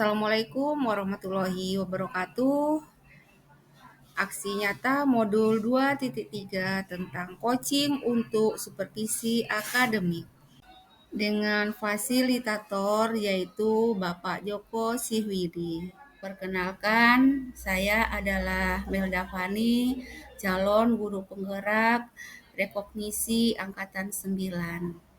Assalamualaikum warahmatullahi wabarakatuh. Aksi nyata modul 2.3 tentang coaching untuk supervisi akademik. Dengan fasilitator yaitu Bapak Joko Sihwidi. Perkenalkan, saya adalah Melda Fani, calon guru penggerak rekognisi angkatan 9.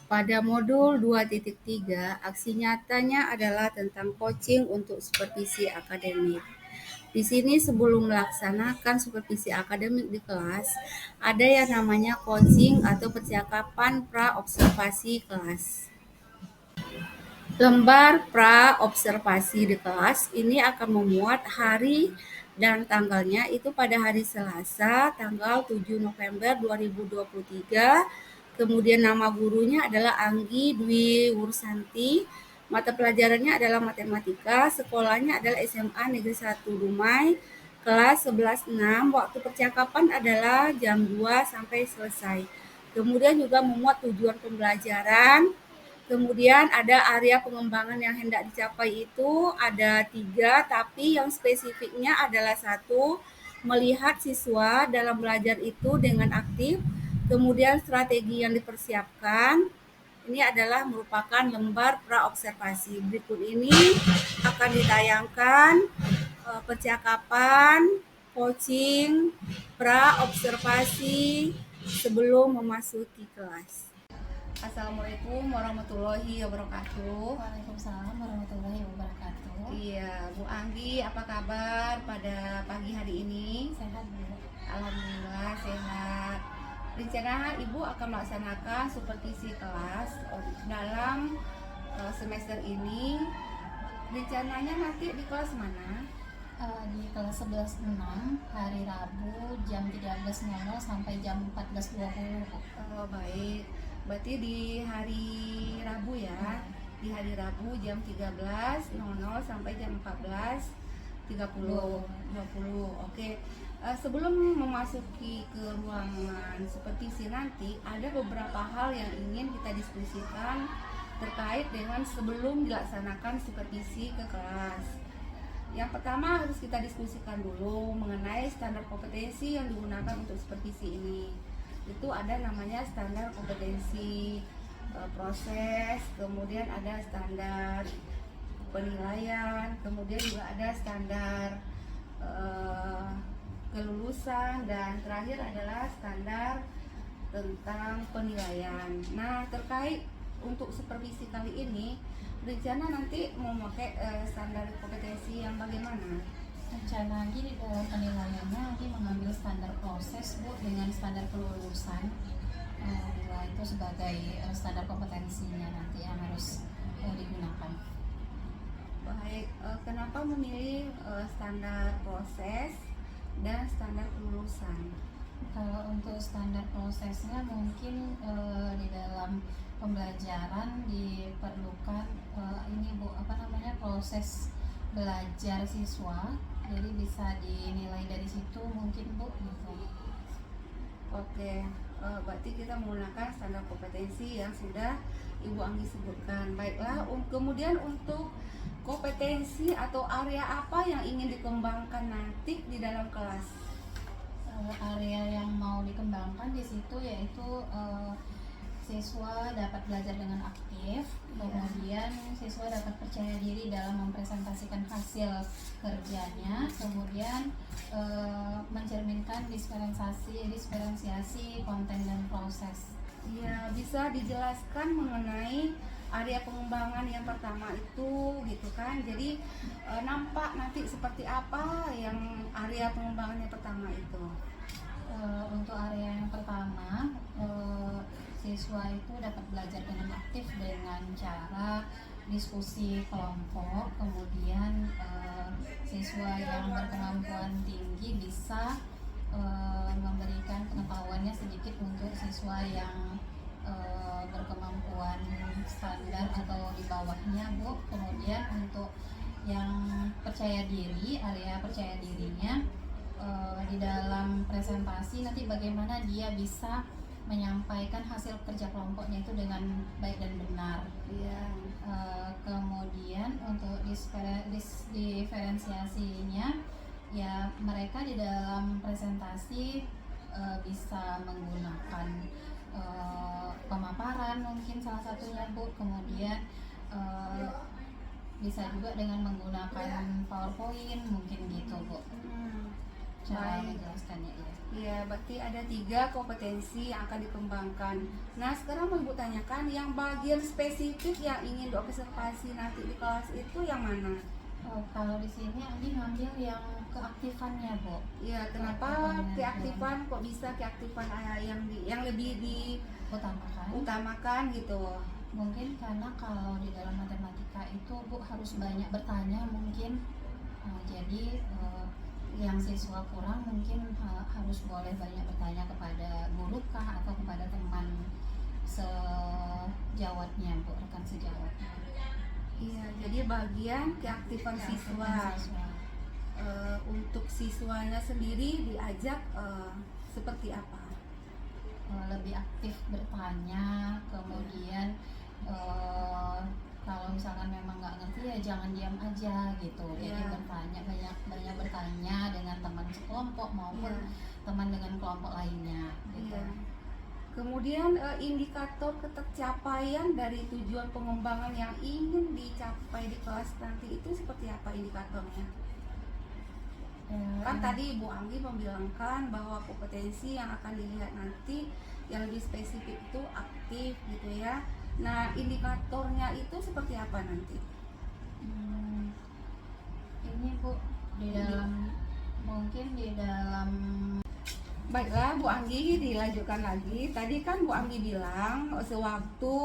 Pada modul 2.3, aksi nyatanya adalah tentang coaching untuk supervisi akademik. Di sini sebelum melaksanakan supervisi akademik di kelas, ada yang namanya coaching atau percakapan pra-observasi kelas. Lembar pra-observasi di kelas ini akan memuat hari dan tanggalnya itu pada hari Selasa, tanggal 7 November 2023. Kemudian nama gurunya adalah Anggi Dwi Wursanti. Mata pelajarannya adalah matematika. Sekolahnya adalah SMA Negeri 1 Dumai, kelas 11-6. Waktu percakapan adalah jam 2 sampai selesai. Kemudian juga memuat tujuan pembelajaran. Kemudian ada area pengembangan yang hendak dicapai itu ada 3, tapi yang spesifiknya adalah 1, melihat siswa dalam belajar itu dengan aktif. Kemudian strategi yang dipersiapkan, ini adalah merupakan lembar pra-observasi. Berikut ini akan ditayangkan percakapan, coaching, pra-observasi sebelum memasuki kelas. Assalamualaikum warahmatullahi wabarakatuh. Waalaikumsalam warahmatullahi wabarakatuh. Iya, Bu Anggi, apa kabar pada pagi hari ini? Sehat, Bu. Alhamdulillah sehat. Rencana Ibu akan melaksanakan supervisi kelas dalam semester ini. Rencananya nanti di kelas mana? Di kelas 11-6 hari Rabu jam 13.00 sampai jam 14.20. Oh, baik. Berarti di hari Rabu ya. Di hari Rabu jam 13.00 sampai jam 14.30. Oke. Sebelum memasuki ke ruangan supervisi nanti, ada beberapa hal yang ingin kita diskusikan terkait dengan sebelum dilaksanakan supervisi ke kelas. Yang pertama harus kita diskusikan dulu mengenai standar kompetensi yang digunakan untuk supervisi ini. Itu ada namanya standar kompetensi proses, kemudian ada standar penilaian, kemudian juga ada standar kelulusan, dan terakhir adalah standar tentang penilaian. Nah, terkait untuk supervisi kali ini, rencana nanti mau pakai standar kompetensi yang bagaimana? Rencana lagi penilaiannya nanti mengambil standar proses, Bu, dengan standar kelulusan. Dua itu sebagai standar kompetensinya nanti yang harus digunakan. Baik, kenapa memilih standar proses dan standar kelulusan? Kalau untuk standar prosesnya mungkin di dalam pembelajaran diperlukan ini, Bu, proses belajar siswa, jadi bisa dinilai dari situ mungkin, Bu, gitu. Oke, berarti kita menggunakan standar kompetensi yang sudah Ibu Anggi sebutkan. Baiklah, kemudian untuk kompetensi atau area apa yang ingin dikembangkan nanti di dalam kelas? Area yang mau dikembangkan di situ yaitu siswa dapat belajar dengan aktif, kemudian siswa dapat percaya diri dalam mempresentasikan hasil kerjanya, kemudian mencerminkan diferensiasi konten dan proses. Ya, bisa dijelaskan mengenai area pengembangan yang pertama itu gitu kan. Jadi nampak nanti seperti apa yang area pengembangan yang pertama itu? Untuk area yang pertama, siswa itu dapat belajar dengan aktif dengan cara diskusi kelompok, kemudian siswa yang berkemampuan tinggi bisa memberikan pengetahuannya sedikit untuk siswa yang berkemampuan standar atau di bawahnya, Bu. Kemudian untuk yang percaya diri, area percaya dirinya di dalam presentasi nanti bagaimana dia bisa menyampaikan hasil kerja kelompoknya itu dengan baik dan benar. Iya. Kemudian untuk diferensiasinya, ya mereka di dalam presentasi bisa menggunakan pemaparan mungkin salah satunya Bu, kemudian bisa juga dengan menggunakan PowerPoint mungkin gitu Bu, cara Baik. menjelaskannya ya. Iya, berarti ada 3 kompetensi yang akan dikembangkan. Nah, sekarang mau Ibu tanyakan yang bagian spesifik yang ingin diobservasi nanti di kelas itu yang mana? Kalau di sini Andi ngambil yang keaktifannya Bu. Iya, kenapa keaktifan kok bisa keaktifan yang lebih diutamakan gitu? Mungkin karena kalau di dalam matematika itu Bu harus banyak bertanya mungkin. Jadi yang siswa kurang mungkin harus boleh banyak bertanya kepada guru kah atau kepada teman sejawatnya Bu, rekan sejawatnya. Iya, jadi bagian keaktifan siswa. Untuk siswanya sendiri diajak seperti apa? Lebih aktif bertanya, kemudian kalau misalkan memang nggak ngerti ya jangan diam aja gitu. Jadi bertanya, banyak bertanya dengan teman sekelompok maupun teman dengan kelompok lainnya gitu. Kemudian indikator ketercapaian dari tujuan pengembangan yang ingin dicapai di kelas nanti itu seperti apa indikatornya? Kan tadi Bu Anggi membilangkan bahwa kompetensi yang akan dilihat nanti yang lebih spesifik itu aktif gitu ya. Nah, indikatornya itu seperti apa nanti? Ini Bu, mungkin di dalam. Baiklah Bu Anggi, dilanjutkan lagi. Tadi kan Bu Anggi bilang sewaktu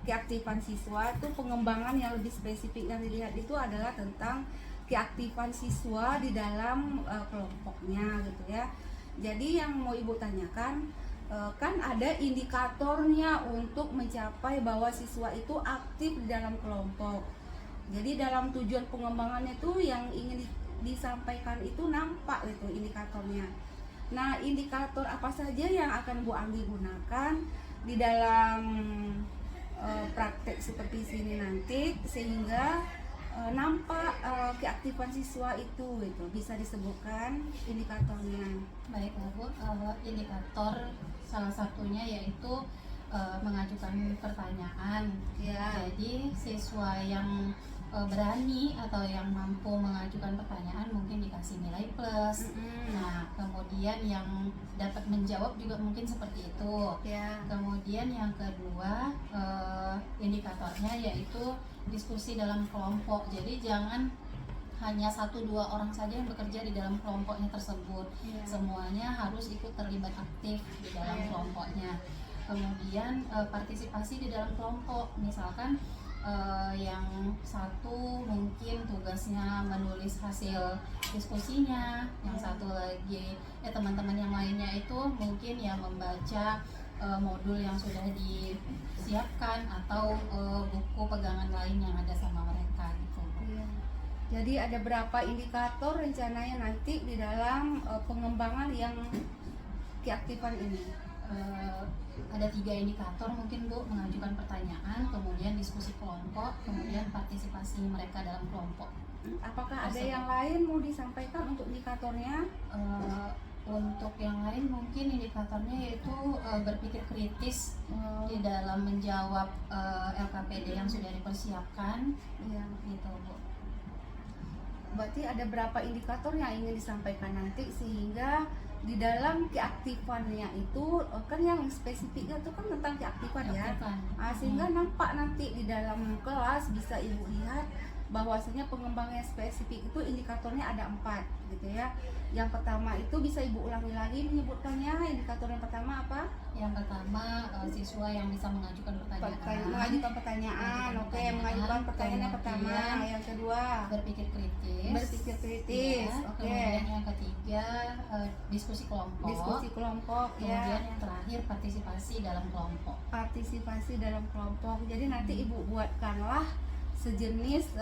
keaktifan siswa itu pengembangan yang lebih spesifik yang dilihat itu adalah tentang keaktifan siswa di dalam kelompoknya gitu ya. Jadi yang mau Ibu tanyakan, kan ada indikatornya untuk mencapai bahwa siswa itu aktif di dalam kelompok. Jadi dalam tujuan pengembangannya itu yang ingin disampaikan itu nampak itu indikatornya. Nah, indikator apa saja yang akan Bu Anggi gunakan di dalam praktek seperti sini nanti sehingga nampak keaktifan siswa itu bisa disebutkan indikatornya. Baik Bu, indikator salah satunya yaitu mengajukan pertanyaan. Jadi siswa yang berani atau yang mampu mengajukan pertanyaan mungkin dikasih nilai plus. Nah, kemudian yang dapat menjawab juga mungkin seperti itu. Kemudian yang kedua indikatornya yaitu diskusi dalam kelompok. Jadi jangan hanya 1-2 orang saja yang bekerja di dalam kelompoknya tersebut. Semuanya harus ikut terlibat aktif di dalam kelompoknya. Kemudian partisipasi di dalam kelompok, misalkan yang satu mungkin tugasnya menulis hasil diskusinya, yang satu lagi teman-teman yang lainnya itu mungkin ya membaca modul yang sudah disiapkan atau buku pegangan lain yang ada sama mereka gitu. Jadi ada berapa indikator rencananya nanti di dalam pengembangan yang keaktifan ini? Ada 3 indikator mungkin Bu, mengajukan pertanyaan, kemudian diskusi kelompok, kemudian partisipasi mereka dalam kelompok. Apakah ada yang lain mau disampaikan untuk indikatornya? Untuk yang lain mungkin indikatornya yaitu berpikir kritis di dalam menjawab LKPD yang sudah dipersiapkan. Gitu Bu. Berarti ada berapa indikator yang ingin disampaikan nanti sehingga di dalam keaktifannya itu kan yang spesifiknya itu kan tentang keaktifan ya. Sehingga nampak nanti di dalam kelas bisa Ibu lihat bahwasanya pengembangan spesifik itu indikatornya ada 4 gitu ya. Yang pertama itu bisa Ibu ulangi lagi menyebutkannya. Indikator yang pertama apa? Yang pertama siswa yang bisa mengajukan pertanyaan. Mengajukan pertanyaan. Oke, mengajukan pertanyaan yang pertama. Yang kedua, berpikir kritis. Berpikir kritis. Ya. Kemudian yang ketiga diskusi kelompok. Diskusi kelompok. Kemudian yang terakhir partisipasi dalam kelompok. Partisipasi dalam kelompok. Jadi nanti Ibu buatkanlah sejenis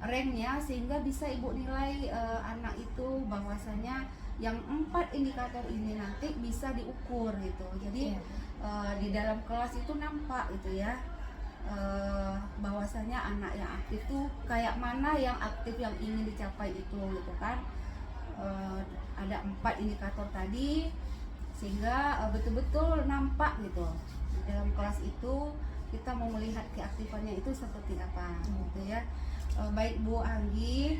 ranknya sehingga bisa Ibu nilai anak itu bahwasanya yang 4 indikator ini nanti bisa diukur gitu. Jadi di dalam kelas itu nampak gitu ya, bahwasanya anak yang aktif tuh kayak mana, yang aktif yang ingin dicapai itu gitu kan. Ada 4 indikator tadi sehingga betul-betul nampak gitu di dalam kelas itu kita mau melihat keaktifannya itu seperti apa gitu ya. Baik Bu Anggi,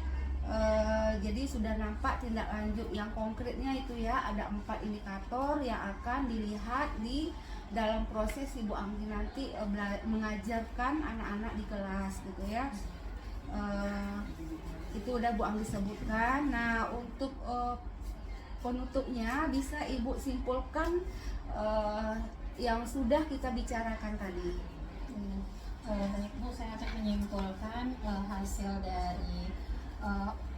jadi sudah nampak tindak lanjut yang konkretnya itu ya, ada 4 indikator yang akan dilihat di dalam proses Ibu Anggi nanti mengajarkan anak-anak di kelas gitu ya. Itu udah Bu Anggi sebutkan. Nah, untuk penutupnya bisa Ibu simpulkan yang sudah kita bicarakan tadi. Baik Bu, saya akan menyimpulkan hasil dari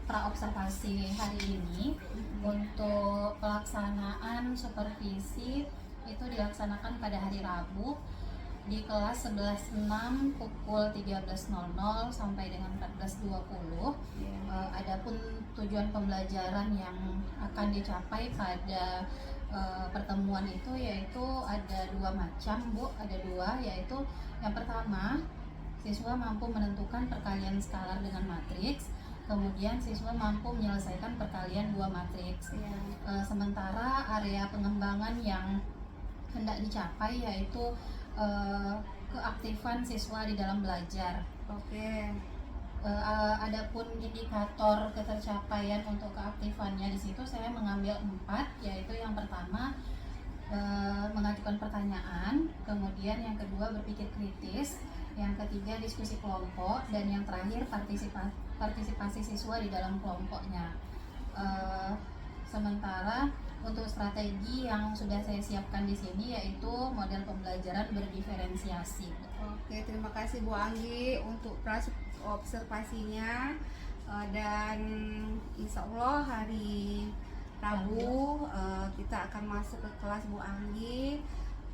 praobservasi hari ini. Untuk pelaksanaan supervisi itu dilaksanakan pada hari Rabu di kelas 11.6 pukul 13.00 sampai dengan 14.20. Adapun tujuan pembelajaran yang akan dicapai pada pertemuan itu yaitu ada 2 macam Bu, ada 2, yaitu yang pertama siswa mampu menentukan perkalian skalar dengan matriks, kemudian siswa mampu menyelesaikan perkalian 2 matriks. Sementara area pengembangan yang hendak dicapai yaitu keaktifan siswa di dalam belajar. Adapun indikator ketercapaian untuk keaktifannya di situ saya mengambil 4, yaitu yang pertama mengajukan pertanyaan, kemudian yang kedua berpikir kritis, yang ketiga diskusi kelompok, dan yang terakhir partisipasi siswa di dalam kelompoknya. Sementara untuk strategi yang sudah saya siapkan di sini yaitu model pembelajaran berdiferensiasi. Oke, terima kasih Bu Anggi untuk observasinya, dan insya Allah hari Rabu kita akan masuk ke kelas Bu Anggi.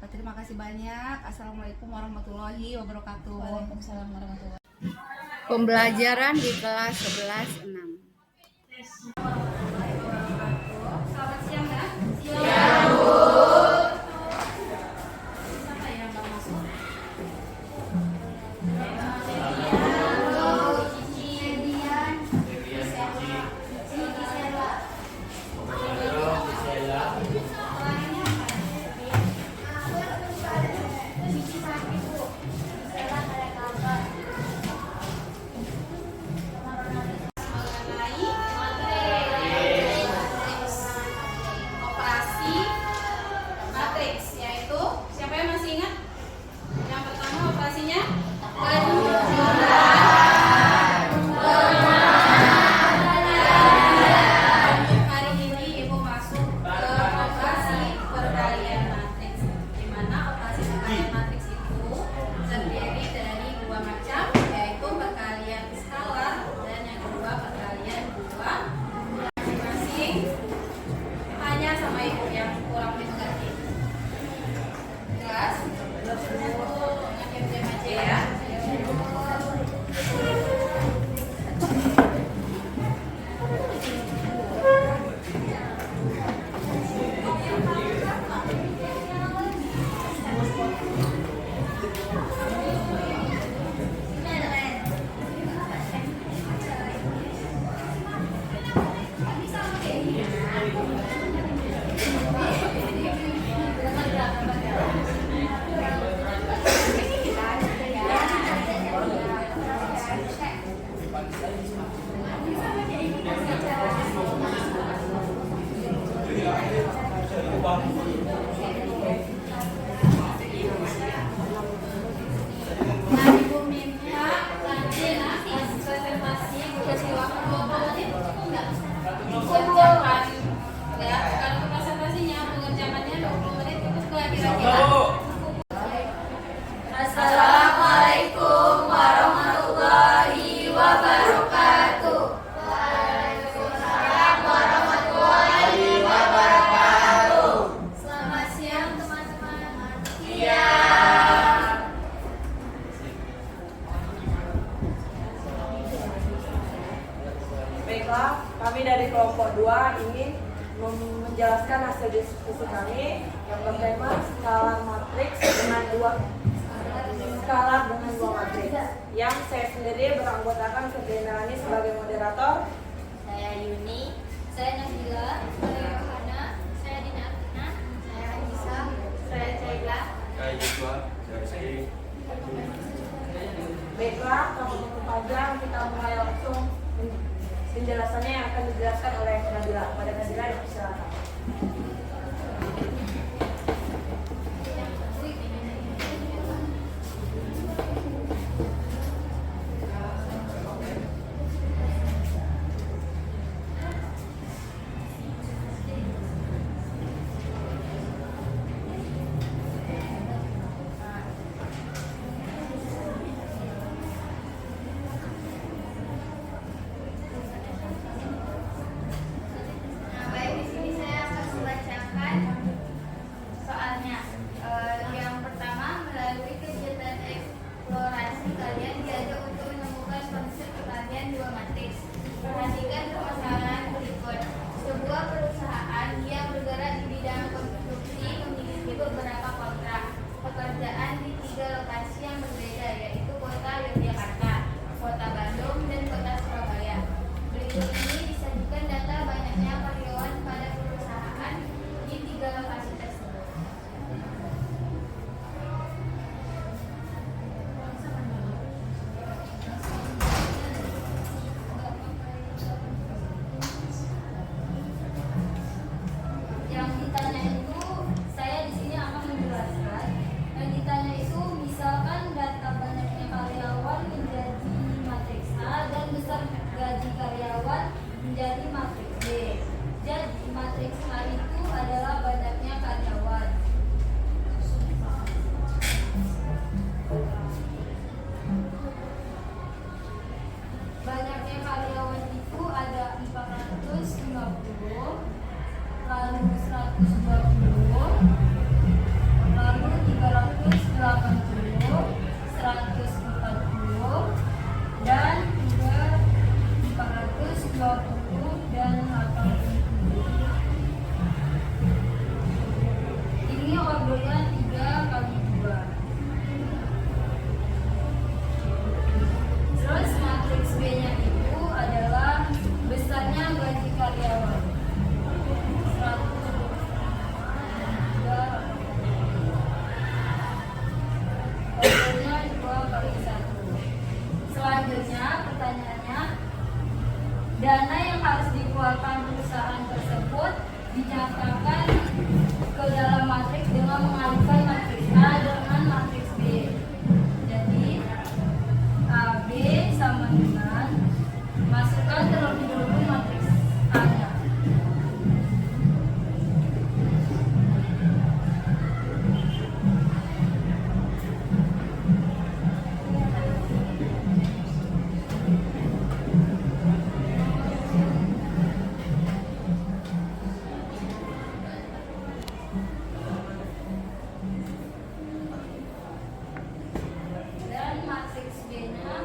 Terima kasih banyak. Assalamualaikum warahmatullahi wabarakatuh. Waalaikumsalam warahmatullahi wabarakatuh. Pembelajaran di kelas 11.6. Selamat siang ya. Siang Bu. Siapa yang nggak masuk? kedua ingin menjelaskan hasil diskusi kami yang bertema skalar matriks dengan dua matriks. Yang saya sendiri beranggotakan Febriani sebagai moderator. Saya Yuni, saya Nabila, saya Yohana, saya Dina Atina, saya Anissa, saya Caila, saya Joshua, saya Rizky. Baiklah, tanpa menutup panjang kita mulai langsung penjelasannya yang akan dijelaskan oleh Nabila. Pada Nabila silakan. Nah, baik, di sini saya akan membacakan soalnya. Yang pertama, melalui kegiatan eksplorasi kalian diajak untuk menemukan konsep kebalian dua matriks. Perhatikan permasalahan berikut. Sebuah perusahaan yang bergerak di bidang konstruksi memiliki beberapa kontrak pekerjaan di 3 lokasi yang berbeda, yaitu kota Yogyakarta, kota Bandung, dan kota Surabaya. Berikut ini disajikan data banyaknya karyawan pada perusahaan di 3 lokasi tersebut. Yang ditanya itu, saya di sini akan menjelaskan. Yang ditanya itu misalkan data banyaknya karyawan menjadi matriks A dan besar gaji karyawan menjadi matriks B. Jadi matriks A itu adalah banyaknya karyawan. Banyaknya karyawan itu ada 450, lalu 120, lalu 380, 140, dan juga 420 dan 80. Ini ordernya 3 kali 2. Terus matriks B-nya itu adalah besarnya gaji karyawan. 100. Ordernya 2 kali 1. Selanjutnya pertanyaannya, dana yang harus dikeluarkan perusahaan tersebut dinyatakan ke dalam matriks dengan mengalihkan matriks A dengan matriks B. Jadi AB sama dengan masukkan terlebih dahulu matriks A-nya. Dan matriks B-nya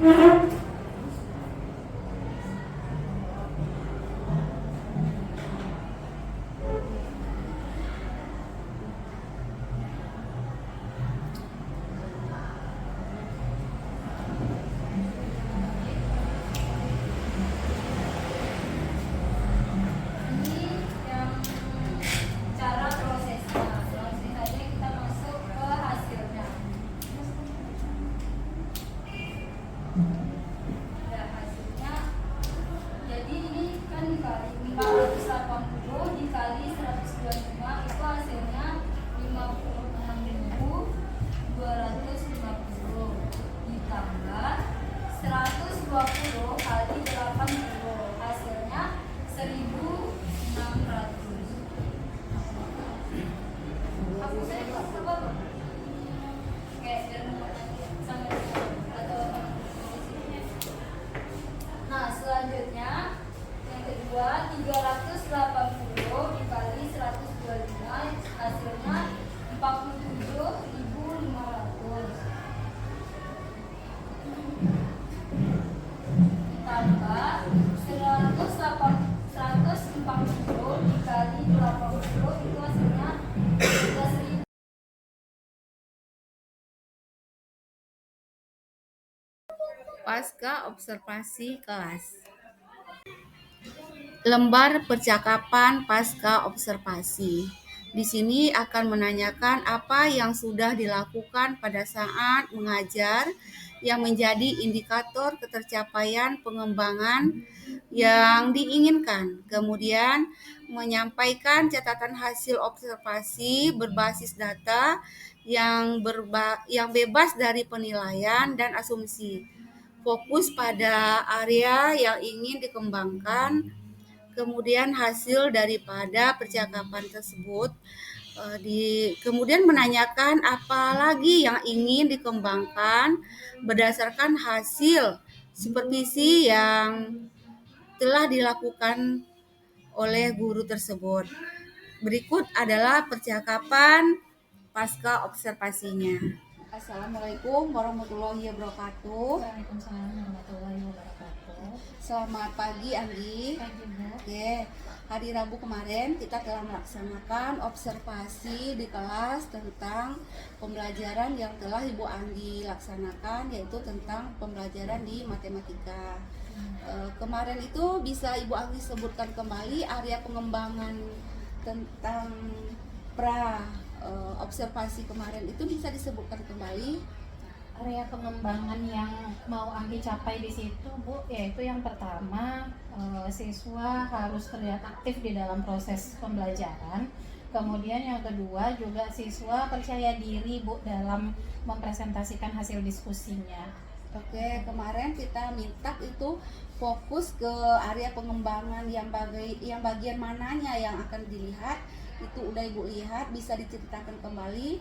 Ini yang cara prosesnya. Langsung aja kita masuk ke hasilnya. Nah, hasilnya jadi ini kan dikali 480 dikali 125 itu hasilnya 56.250 ditambah 120 kali 80 hasilnya 1.600. Aku saya coba oke biar sampai atau nah selanjutnya yang kedua 380 dikali 125 hasilnya 47.500 ditambah 140 dikali 80 itu hasilnya 13.000. Pasca observasi kelas. Lembar percakapan pasca observasi. Di sini akan menanyakan apa yang sudah dilakukan pada saat mengajar yang menjadi indikator ketercapaian pengembangan yang diinginkan. Kemudian menyampaikan catatan hasil observasi berbasis data yang bebas dari penilaian dan asumsi. Fokus pada area yang ingin dikembangkan, kemudian hasil daripada percakapan tersebut, kemudian menanyakan apa lagi yang ingin dikembangkan berdasarkan hasil supervisi yang telah dilakukan oleh guru tersebut. Berikut adalah percakapan pasca observasinya. Assalamualaikum warahmatullahi wabarakatuh. Waalaikumsalam warahmatullahi wabarakatuh. Selamat pagi Anggi. Pagi Bu. Oke, hari Rabu kemarin kita telah melaksanakan observasi di kelas tentang pembelajaran yang telah Ibu Anggi laksanakan, yaitu tentang pembelajaran di matematika. Kemarin itu bisa Ibu Anggi sebutkan kembali area pengembangan tentang observasi kemarin itu bisa disebutkan kembali? Area pengembangan yang mau Anggi capai di situ Bu, yaitu yang pertama siswa harus terlihat aktif di dalam proses pembelajaran. Kemudian yang kedua juga siswa percaya diri Bu dalam mempresentasikan hasil diskusinya. Oke, kemarin kita minta itu fokus ke area pengembangan yang bagian mananya yang akan dilihat. Itu udah Ibu lihat, bisa diceritakan kembali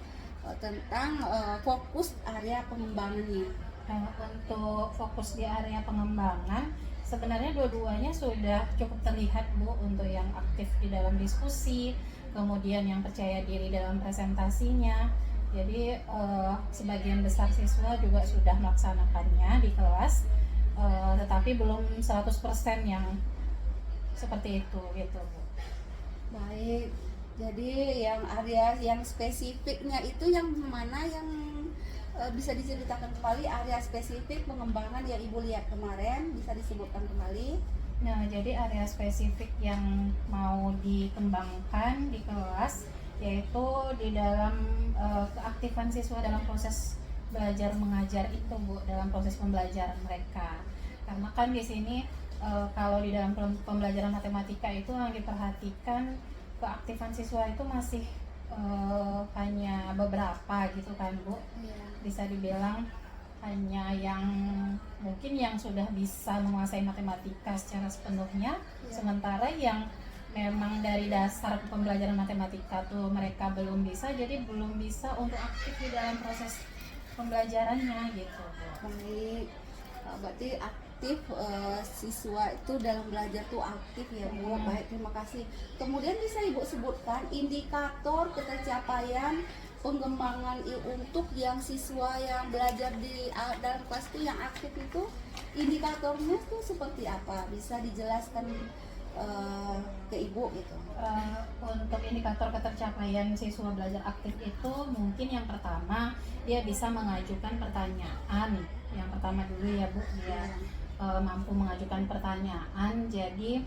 tentang fokus area pengembangannya. Untuk fokus di area pengembangan, sebenarnya dua-duanya sudah cukup terlihat Bu, untuk yang aktif di dalam diskusi, kemudian yang percaya diri dalam presentasinya. Jadi sebagian besar siswa juga sudah melaksanakannya di kelas, tetapi belum 100% yang seperti itu gitu Bu. Baik, jadi yang area yang spesifiknya itu yang mana yang bisa diceritakan kembali area spesifik pengembangan yang Ibu lihat kemarin, bisa disebutkan kembali? Nah, jadi area spesifik yang mau dikembangkan di kelas yaitu di dalam keaktifan siswa dalam proses belajar mengajar itu Bu, dalam proses pembelajaran mereka. Karena kan di sini kalau di dalam pembelajaran matematika itu yang diperhatikan keaktifan siswa itu masih hanya beberapa gitu kan Bu. Bisa dibilang hanya yang mungkin yang sudah bisa menguasai matematika secara sepenuhnya, sementara yang memang dari dasar pembelajaran matematika tuh mereka belum bisa, jadi belum bisa untuk aktif di dalam proses pembelajarannya gitu. Baik, berarti aktif, siswa itu dalam belajar tuh aktif ya Bu. Baik, terima kasih. Kemudian bisa Ibu sebutkan indikator ketercapaian pengembangan untuk yang siswa yang belajar di dalam kelas itu yang aktif itu, indikatornya tuh seperti apa? Bisa dijelaskan ke Ibu gitu. Untuk indikator ketercapaian siswa belajar aktif itu mungkin yang pertama dia bisa mengajukan pertanyaan. Yang pertama dulu ya Bu, dia mampu mengajukan pertanyaan. Jadi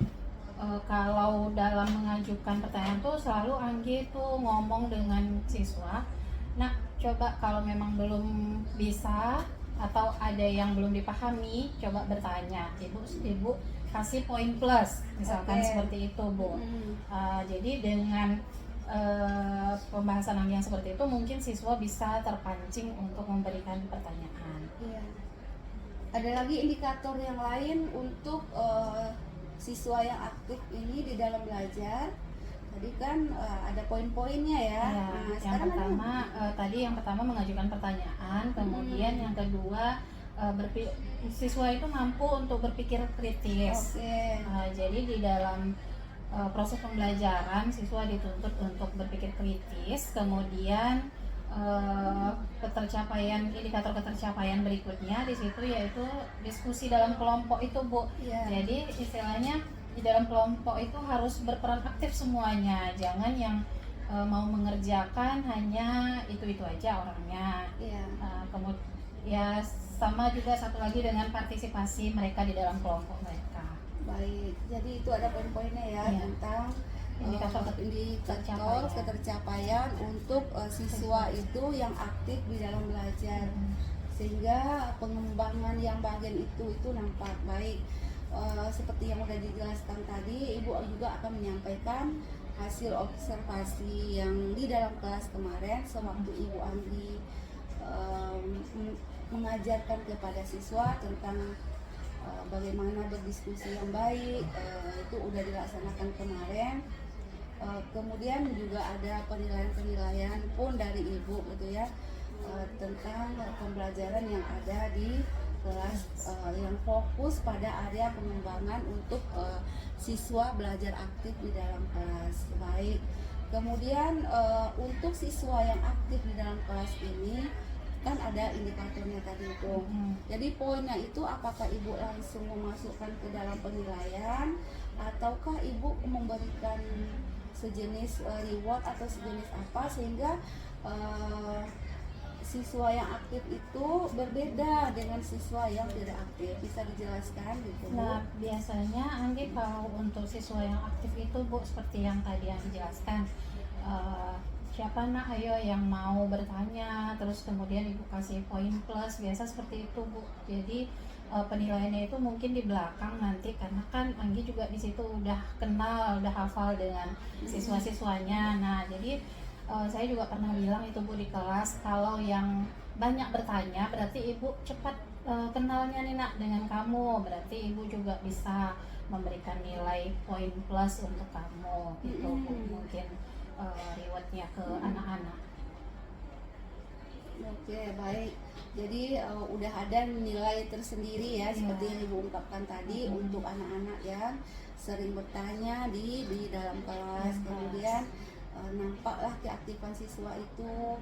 kalau dalam mengajukan pertanyaan tuh selalu Anggi tuh ngomong dengan siswa, nah coba kalau memang belum bisa atau ada yang belum dipahami, coba bertanya. Ibu kasih poin plus, misalkan seperti itu Bu. Jadi dengan pembahasan Anggi yang seperti itu, mungkin siswa bisa terpancing untuk memberikan pertanyaan. Iya. Ada lagi indikator yang lain untuk siswa yang aktif ini di dalam belajar. Tadi kan ada poin-poinnya ya. Ya, yang pertama mengajukan pertanyaan, kemudian yang kedua siswa itu mampu untuk berpikir kritis. Jadi di dalam proses pembelajaran siswa dituntut untuk berpikir kritis, kemudian indikator ketercapaian berikutnya di situ yaitu diskusi dalam kelompok itu Bu. Jadi istilahnya di dalam kelompok itu harus berperan aktif semuanya, jangan yang mau mengerjakan hanya itu aja orangnya. Kemudian ya sama juga satu lagi dengan partisipasi mereka di dalam kelompok mereka. Baik, jadi itu ada poin-poinnya ya tentang indikator ketercapaian untuk siswa itu yang aktif di dalam belajar, sehingga pengembangan yang bagian itu nampak baik. Seperti yang sudah dijelaskan tadi, Ibu juga akan menyampaikan hasil observasi yang di dalam kelas kemarin sewaktu Ibu Anggi mengajarkan kepada siswa tentang bagaimana berdiskusi yang baik. Itu udah dilaksanakan kemarin. Kemudian juga ada penilaian pun dari Ibu gitu ya, tentang pembelajaran yang ada di kelas yang fokus pada area pengembangan untuk siswa belajar aktif di dalam kelas. Baik. Kemudian untuk siswa yang aktif di dalam kelas ini kan ada indikatornya tadi itu. Jadi poinnya itu apakah Ibu langsung memasukkan ke dalam penilaian ataukah Ibu memberikan sejenis reward atau sejenis apa sehingga siswa yang aktif itu berbeda dengan siswa yang tidak aktif. Bisa dijelaskan gitu Bu? Nah, biasanya Anggi kalau untuk siswa yang aktif itu Bu, seperti yang tadi yang dijelaskan, siapa nak ayo yang mau bertanya, terus kemudian Ibu kasih poin plus, biasa seperti itu Bu. Jadi penilaiannya itu mungkin di belakang nanti, karena kan Anggi juga di situ udah kenal, udah hafal dengan siswa-siswanya. Nah jadi saya juga pernah bilang itu Bu di kelas, kalau yang banyak bertanya berarti Ibu cepat kenalnya nih nak dengan kamu, berarti Ibu juga bisa memberikan nilai poin plus untuk kamu gitu. Mungkin rewardnya ke anak-anak. Oke, baik. Jadi udah ada nilai tersendiri ya, seperti yang Ibu ungkapkan tadi untuk anak-anak yang sering bertanya di dalam kelas. Kemudian nampaklah keaktifan siswa itu,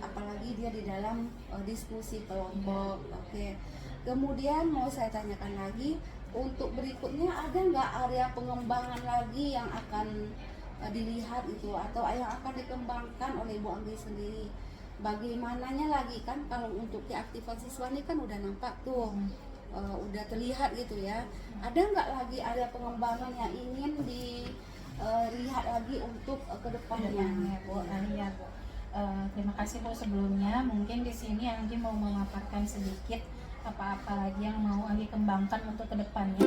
apalagi dia di dalam diskusi kelompok. Oke. Kemudian mau saya tanyakan lagi, untuk berikutnya ada nggak area pengembangan lagi yang akan dilihat itu atau yang akan dikembangkan oleh Ibu Anggi sendiri? Bagaimananya lagi kan kalau untuk keaktifan siswa ini kan udah nampak tuh, udah terlihat gitu ya. Ada nggak lagi area pengembangan yang ingin dilihat lagi untuk kedepannya? Bu, iya Bu. Terima kasih Bu sebelumnya. Mungkin di sini Anggi mau memaparkan sedikit apa-apa lagi yang mau Anggi kembangkan untuk kedepannya.